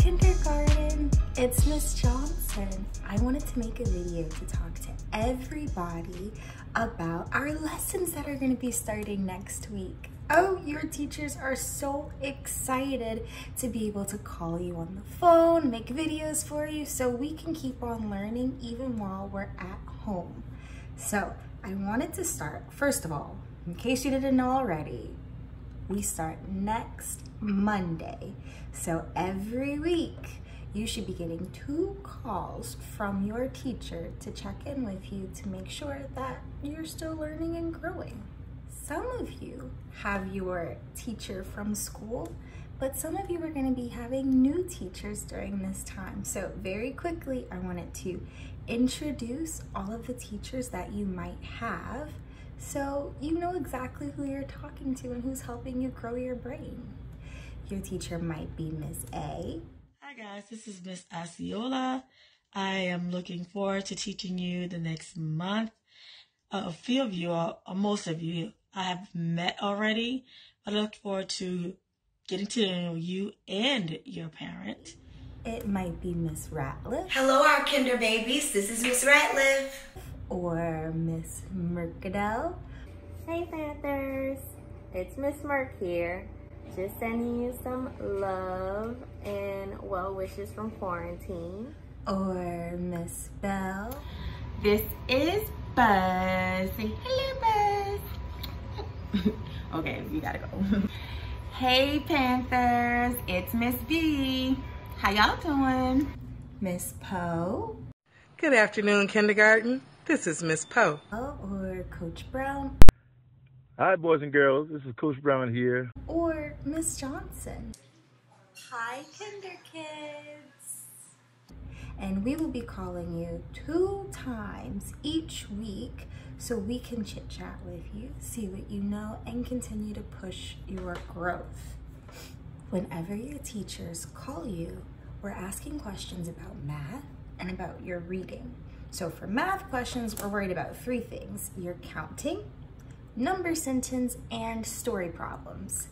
kindergarten, it's Miss Johnson. I wanted to make a video to talk to everybody about our lessons that are going to be starting next week. Oh, your teachers are so excited to be able to call you on the phone, make videos for you so we can keep on learning even while we're at home. So I wanted to start, first of all, in case you didn't know already, we start next Monday. So every week, you should be getting 2 calls from your teacher to check in with you to make sure that you're still learning and growing. Some of you have your teacher from school, but some of you are going to be having new teachers during this time. So very quickly, I wanted to introduce all of the teachers that you might have so you know exactly who you're talking to and who's helping you grow your brain. Your teacher might be Miss A. Hi guys, this is Miss Osceola. I am looking forward to teaching you the next month. A few of you, or most of you, I have met already. I look forward to getting to know you and your parent. It might be Miss Ratliff. Hello, our kinder babies. This is Miss Ratliff. Or Miss Mercadel. Hey Panthers, it's Miss Merc here. Just sending you some love and well wishes from quarantine. Or Miss Bell. This is Buzz. Say hello, Buzz. Okay, you gotta go. Hey Panthers, it's Miss B. How y'all doing? Miss Poe. Good afternoon, kindergarten. This is Miss Poe. Or Coach Brown. Hi, boys and girls. This is Coach Brown here. Or Miss Johnson. Hi, Kinder Kids. And we will be calling you 2 times each week so we can chit chat with you, see what you know, and continue to push your growth. Whenever your teachers call you, we're asking questions about math and about your reading. So for math questions, we're worried about 3 things: your counting, number sentence, and story problems.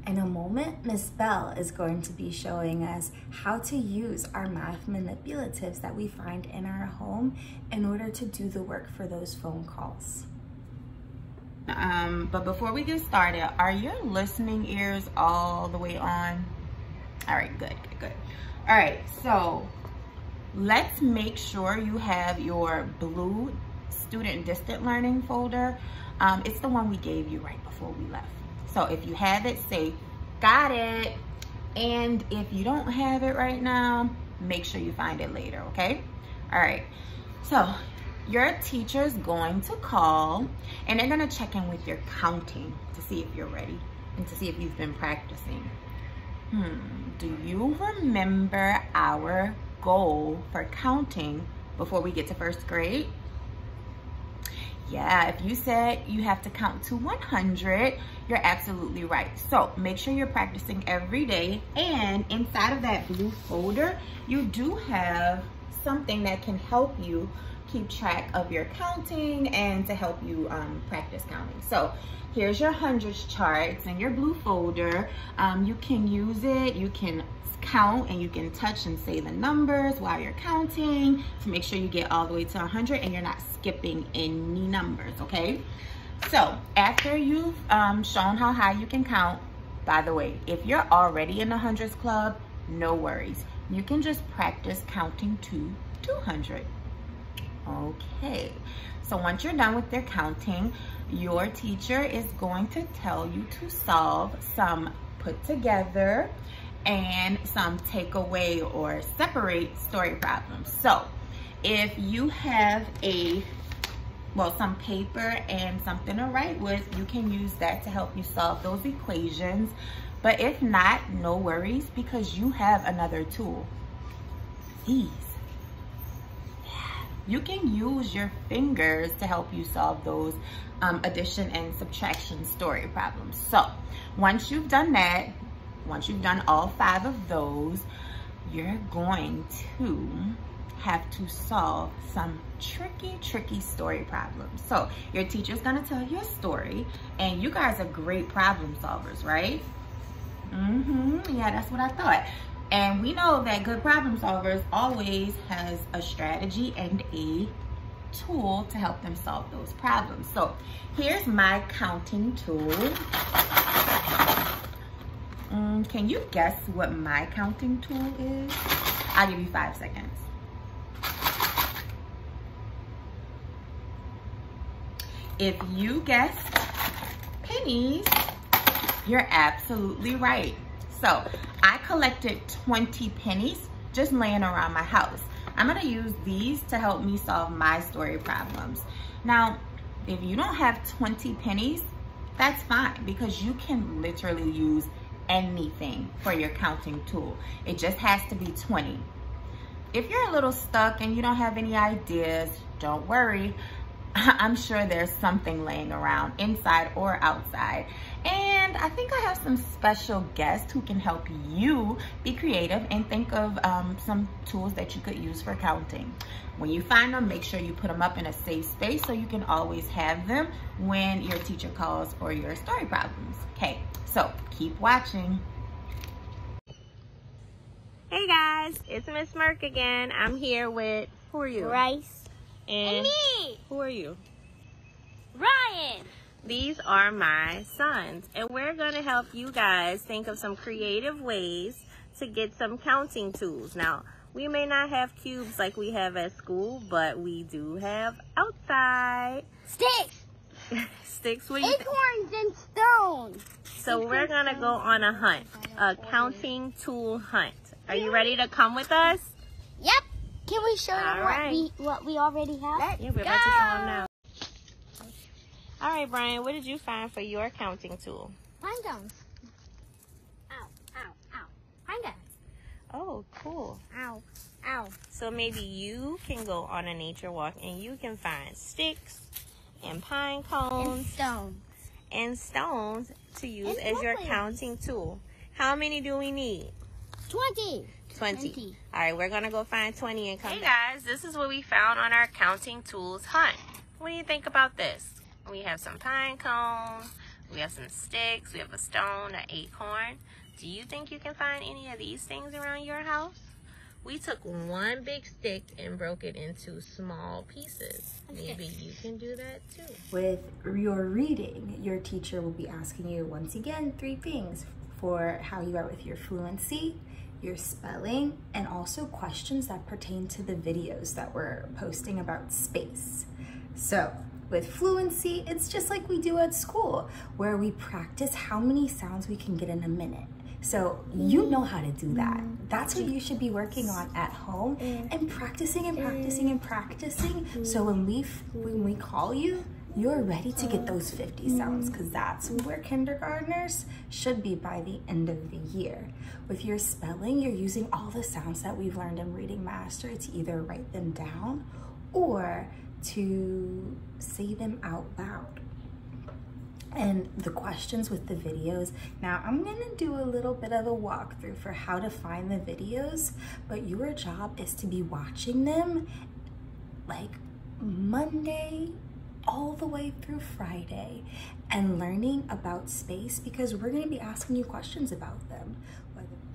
In a moment, Miss Bell is going to be showing us how to use our math manipulatives that we find in our home in order to do the work for those phone calls. But before we get started, are your listening ears all the way on? All right, good. All right, so let's make sure you have your blue student distant learning folder. It's the one we gave you right before we left. So if you have it, say, got it. And if you don't have it right now, make sure you find it later, okay? All right, so your teacher's going to call and they're gonna check in with your counting to see if you're ready and to see if you've been practicing. Do you remember our goal for counting before we get to 1st grade? Yeah, if you said you have to count to 100, you're absolutely right. So make sure you're practicing every day. And inside of that blue folder, you do have something that can help you keep track of your counting and to help you practice counting. So here's your hundreds charts in your blue folder. You can use it, you can count, and you can touch and say the numbers while you're counting to make sure you get all the way to 100 and you're not skipping any numbers, okay? So after you've shown how high you can count, by the way, if you're already in the hundreds club, no worries. You can just practice counting to 200. Okay, so once you're done with your counting, your teacher is going to tell you to solve some put together and some take away or separate story problems. So if you have some paper and something to write with, you can use that to help you solve those equations. But if not, no worries, because you have another tool. These. You can use your fingers to help you solve those addition and subtraction story problems. So once you've done that, once you've done all 5 of those, you're going to have to solve some tricky story problems. So your teacher's gonna tell you a story, and you guys are great problem solvers, right? Yeah, that's what I thought. And we know that good problem solvers always has a strategy and a tool to help them solve those problems. So here's my counting tool. Can you guess what my counting tool is? I'll give you 5 seconds. If you guessed pennies, you're absolutely right. So I collected 20 pennies just laying around my house. I'm gonna use these to help me solve my story problems. Now, if you don't have 20 pennies, that's fine, because you can literally use anything for your counting tool. It just has to be 20. If you're a little stuck and you don't have any ideas, don't worry. I'm sure there's something laying around inside or outside. And I think I have some special guests who can help you be creative and think of some tools that you could use for counting. When you find them, make sure you put them up in a safe space so you can always have them when your teacher calls for your story problems. Okay, so keep watching. Hey guys, it's Miss Merck again. I'm here with, who are you? Rice. And me. who are you? Ryan. These are my sons, and we're going to help you guys think of some creative ways to get some counting tools. Now, we may not have cubes like we have at school, but we do have outside. Sticks. Sticks, what do you think? Acorns and stones. So we're going to go on a hunt, a counting tool hunt. Are you ready to come with us? Yep. Can we show them right. what we already have? Yeah, we're about to show them now. All right, Brian, what did you find for your counting tool? Pine cones. Ow, ow, ow. Pine cones. Oh, cool. Ow, ow. So maybe you can go on a nature walk and you can find sticks and pine cones And stones. and stones to use And as your bullets. counting tool. How many do we need? 20. 20. All right, we're going to go find 20 and come back. Hey guys, this is what we found on our counting tools hunt. What do you think about this? We have some pine cones, we have some sticks, we have a stone, an acorn. Do you think you can find any of these things around your house? We took one big stick and broke it into small pieces. Maybe you can do that too. With your reading, your teacher will be asking you once again 3 things for how you are with your fluency, your spelling, and also questions that pertain to the videos that we're posting about space. So with fluency, it's just like we do at school, where we practice how many sounds we can get in a minute. So you know how to do that. That's what you should be working on at home and practicing and practicing and practicing. So when we call you, you're ready to get those 50 sounds, because that's where kindergartners should be by the end of the year. With your spelling, you're using all the sounds that we've learned in Reading Master to either write them down or to say them out loud. And the questions with the videos, now I'm gonna do a little bit of a walkthrough for how to find the videos, but your job is to be watching them like Monday all the way through Friday and learning about space, because we're going to be asking you questions about them.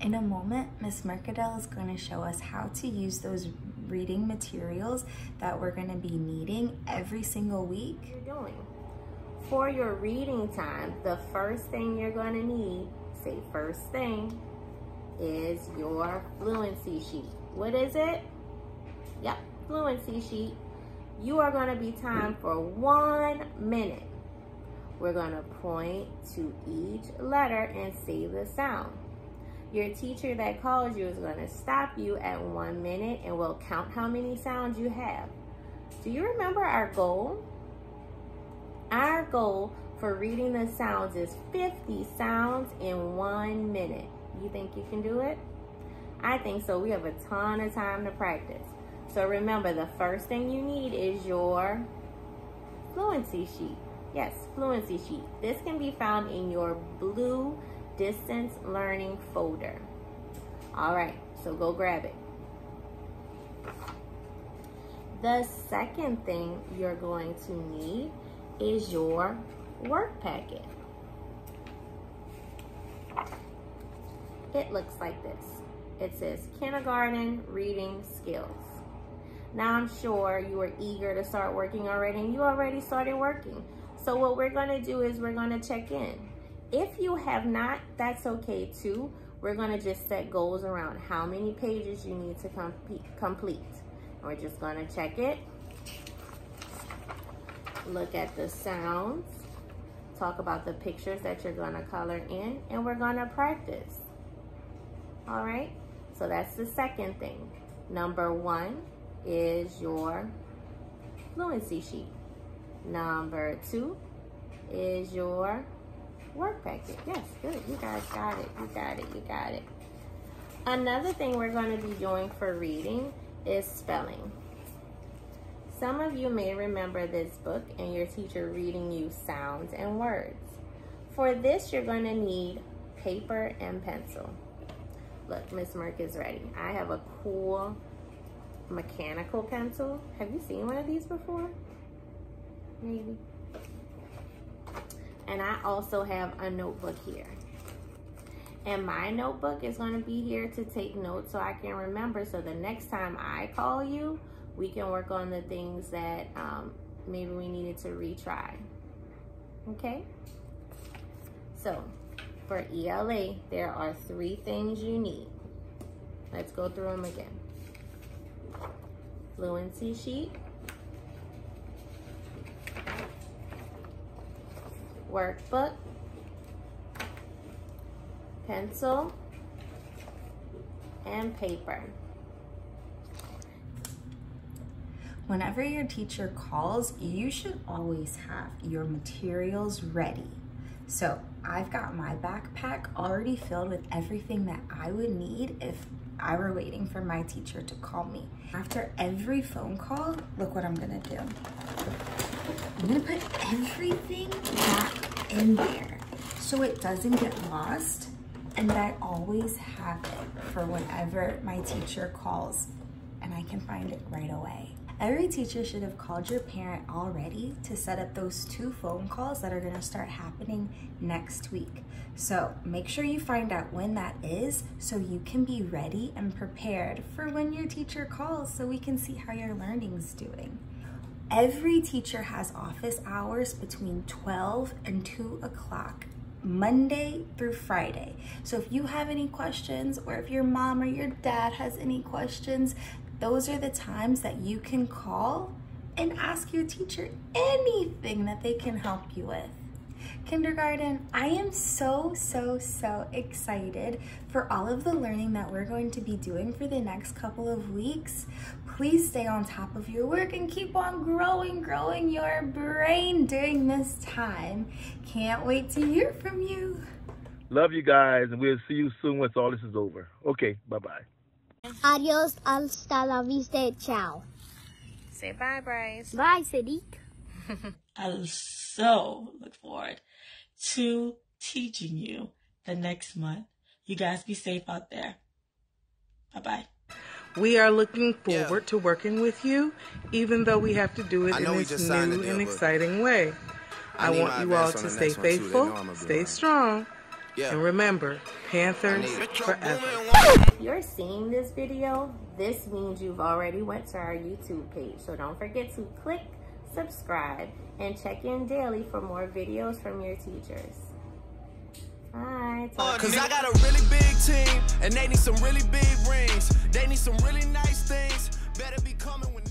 In a moment, Miss Mercadal is going to show us how to use those reading materials that we're going to be needing every single week. You're doing. For your reading time, the first thing you're going to need, say first thing, is your fluency sheet. What is it? Yep, fluency sheet. You are going to be timed for 1 minute. We're going to point to each letter and say the sound. Your teacher that calls you is going to stop you at 1 minute and will count how many sounds you have. Do you remember our goal? Our goal for reading the sounds is 50 sounds in 1 minute. You think you can do it? I think so. We have a ton of time to practice. So remember, the first thing you need is your fluency sheet. Yes, fluency sheet. This can be found in your blue distance learning folder. All right, so go grab it. The second thing you're going to need is your work packet. It looks like this. It says kindergarten reading skills. Now I'm sure you are eager to start working already, and you already started working. So what we're gonna do is we're gonna check in. If you have not, that's okay too. We're gonna just set goals around how many pages you need to complete. And we're just gonna check it. Look at the sounds. Talk about the pictures that you're gonna color in, and we're gonna practice. All right, so that's the second thing. Number 1 is your fluency sheet. Number 2 is your work packet. Yes, good, you guys got it, you got it, you got it. Another thing we're gonna be doing for reading is spelling. Some of you may remember this book and your teacher reading you sounds and words. For this, you're gonna need paper and pencil. Look, Miss Merck is ready. I have a cool mechanical pencil. Have you seen one of these before? Maybe. And I also have a notebook here. And my notebook is gonna be here to take notes so I can remember, so the next time I call you, we can work on the things that maybe we needed to retry, okay? So for ELA, there are 3 things you need. Let's go through them again. Fluency sheet, workbook, pencil, and paper. Whenever your teacher calls, you should always have your materials ready. So I've got my backpack already filled with everything that I would need if I were waiting for my teacher to call me. After every phone call, look what I'm gonna do. I'm gonna put everything back in there so it doesn't get lost, and I always have it for whenever my teacher calls and I can find it right away. Every teacher should have called your parent already to set up those 2 phone calls that are gonna start happening next week. So make sure you find out when that is so you can be ready and prepared for when your teacher calls so we can see how your learning's doing. Every teacher has office hours between 12 and 2 o'clock. Monday through Friday. So if you have any questions, or if your mom or your dad has any questions, those are the times that you can call and ask your teacher anything that they can help you with. Kindergarten, I am so excited for all of the learning that we're going to be doing for the next couple of weeks. Please stay on top of your work and keep on growing your brain during this time. Can't wait to hear from you. Love you guys, and we'll see you soon once all this is over. Okay, bye-bye. Adios, hasta la vista, ciao. Say bye, Bryce. Bye, Sadiq. I so look forward to teaching you the next month. You guys be safe out there. Bye-bye. We are looking forward to working with you, even though we have to do it in this new and exciting way. I want you all to stay faithful, stay strong, and remember, Panthers forever. If you're seeing this video, this means you've already went to our YouTube page. So don't forget to click subscribe and check in daily for more videos from your teachers. Bye. Cause I got a really big team and they need some really big rings. They need some really nice things. Better be coming with